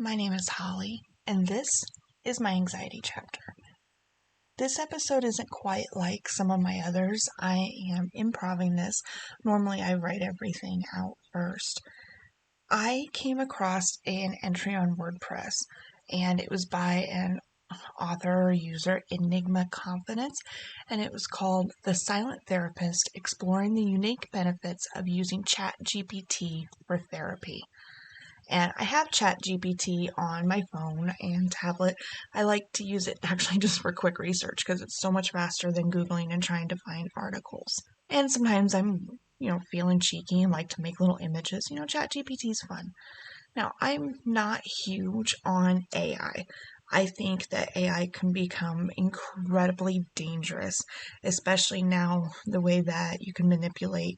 My name is Holly, and this is my anxiety chapter. This episode isn't quite like some of my others. I am improving this. Normally, I write everything out first. I came across an entry on WordPress, and it was by an author or user, Enigma Confidence, and it was called The Silent Therapist, Exploring the Unique Benefits of Using ChatGPT for Therapy. And I have ChatGPT on my phone and tablet. I like to use it actually just for quick research because it's so much faster than Googling and trying to find articles. And sometimes I'm, feeling cheeky and like to make little images. ChatGPT is fun. Now, I'm not huge on AI. I think that AI can become incredibly dangerous, especially now the way that you can manipulate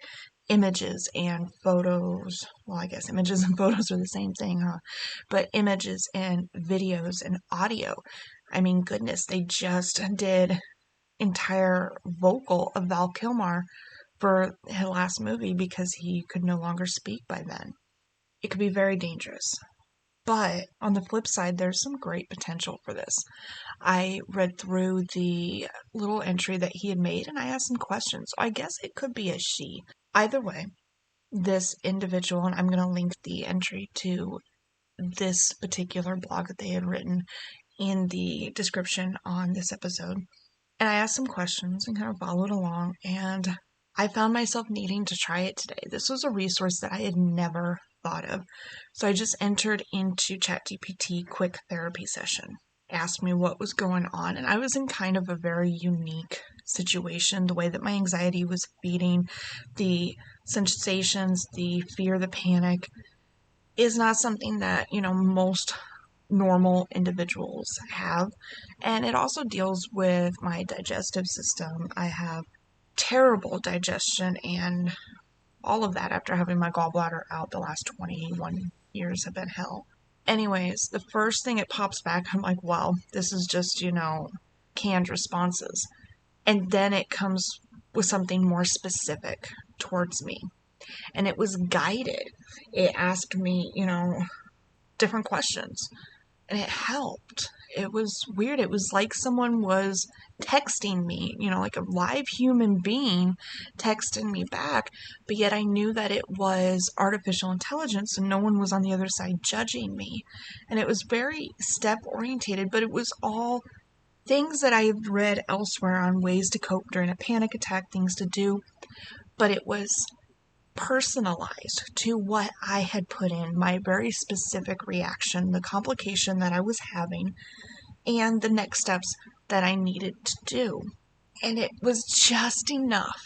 images and photos. Well, I guess images and photos are the same thing, huh? But images and videos and audio. I mean, goodness, they just did entire vocal of Val Kilmer for his last movie because he could no longer speak by then. It could be very dangerous. But on the flip side, there's some great potential for this. I read through the little entry that he had made and I asked some questions. So I guess it could be a she. Either way, this individual, and I'm going to link the entry to this particular blog that they had written in the description on this episode. And I asked some questions and kind of followed along, and I found myself needing to try it today. This was a resource that I had never thought of. So I just entered into ChatGPT quick therapy session. Asked me what was going on, and I was in kind of a very unique situation. The way that my anxiety was feeding, the sensations, the fear, the panic is not something that, most normal individuals have. And it also deals with my digestive system. I have terrible digestion and all of that after having my gallbladder out. The last 21 years have been hell. Anyways, the first thing it pops back, I'm like, well, this is just, canned responses. And then it comes with something more specific towards me. And it was guided. It asked me, different questions. And it helped. It was weird. It was like someone was texting me, like a live human being texting me back, but yet I knew that it was artificial intelligence and no one was on the other side judging me. And it was very step orientated, but it was all things that I have read elsewhere on ways to cope during a panic attack, things to do, but it was personalized to what I had put in, my very specific reaction, the complication that I was having, and the next steps that I needed to do. And it was just enough,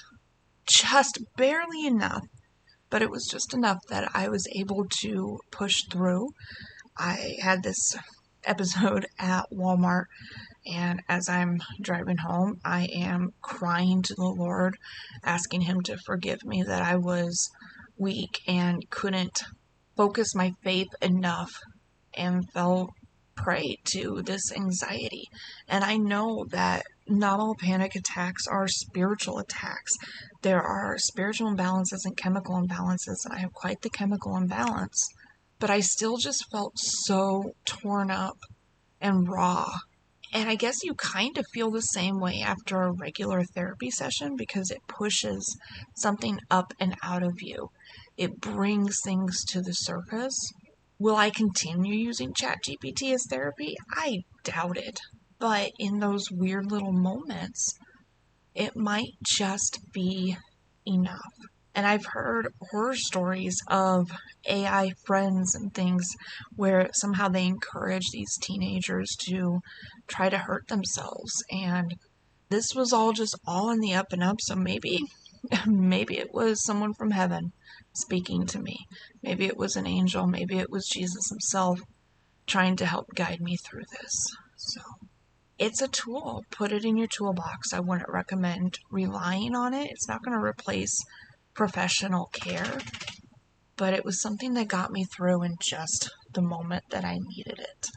just barely enough, but it was just enough that I was able to push through. I had this episode at Walmart, and as I'm driving home, I am crying to the Lord, asking Him to forgive me that I was weak and couldn't focus my faith enough and fell prey to this anxiety. And I know that not all panic attacks are spiritual attacks. There are spiritual imbalances and chemical imbalances, and I have quite the chemical imbalance. But I still just felt so torn up and raw. And I guess you kind of feel the same way after a regular therapy session because it pushes something up and out of you. It brings things to the surface. Will I continue using ChatGPT as therapy? I doubt it. But in those weird little moments, it might just be enough. And I've heard horror stories of AI friends and things where somehow they encourage these teenagers to try to hurt themselves. And this was all just all in the up and up. So maybe it was someone from heaven speaking to me. Maybe it was an angel. Maybe it was Jesus himself trying to help guide me through this. So it's a tool. Put it in your toolbox. I wouldn't recommend relying on it. It's not going to replace professional care, but it was something that got me through in just the moment that I needed it.